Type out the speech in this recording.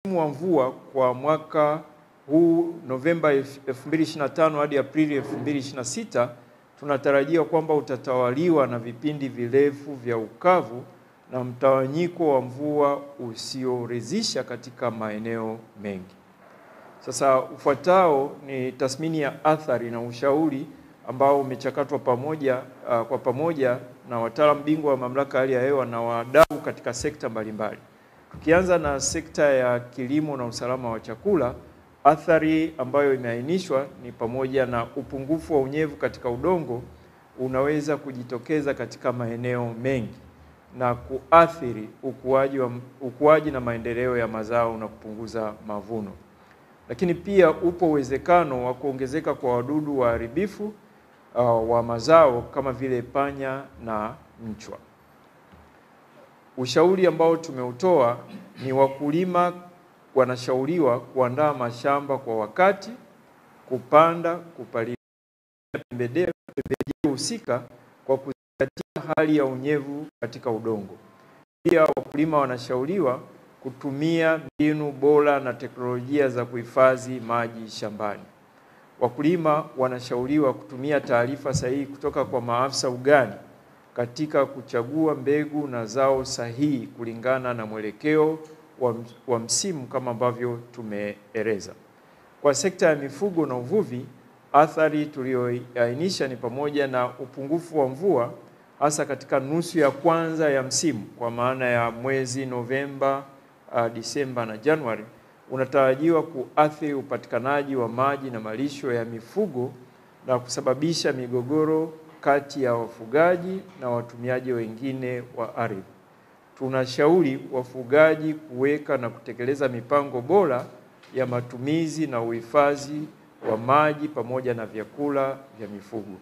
Msimu wa mvua kwa mwaka huu Novemba 2025 hadi Aprili 2026 tunatarajia kwamba utatawaliwa na vipindi virefu vya ukavu na mtawanyiko wa mvua usioridhisha katika maeneo mengi. Sasa ufuatao ni tathmini ya athari na ushauri ambao umechakatwa kwa pamoja na wataalamu bingwa wa Mamlaka ya Hali ya Hewa na wadau katika sekta mbalimbali. Tukianza na sekta ya kilimo na usalama wa chakula, athari ambayo imeainishwa ni pamoja na upungufu wa unyevu katika udongo unaweza kujitokeza katika maeneo mengi na kuathiri ukuaji na maendeleo ya mazao na kupunguza mavuno. Lakini pia upo uwezekano wa kuongezeka kwa wadudu waharibifu wa mazao kama vile panya na mchwa. Ushauri ambao tumeutoa ni wakulima wanashauriwa kuandaa mashamba kwa wakati, kupanda, kupalilia pembejeo husika kwa kuzingatia hali ya unyevu katika udongo. Pia wakulima wanashauriwa kutumia mbinu bora na teknolojia za kuhifadhi maji shambani. Wakulima wanashauriwa kutumia taarifa sahihi kutoka kwa maafisa ugani katika kuchagua mbegu na zao sahihi kulingana na mwelekeo wa msimu kama ambavyo tumeeleza. Kwa sekta ya mifugo na uvuvi, athari tuliyoainisha ni pamoja na upungufu wa mvua hasa katika nusu ya kwanza ya msimu kwa maana ya mwezi Novemba, Disemba na Januari, unatarajiwa kuathiri upatikanaji wa maji na malisho ya mifugo na kusababisha migogoro kati ya wafugaji na watumiaji wengine wa ardhi. Tunashauri wafugaji kuweka na kutekeleza mipango bora ya matumizi na uhifadhi wa maji pamoja na vyakula vya mifugo.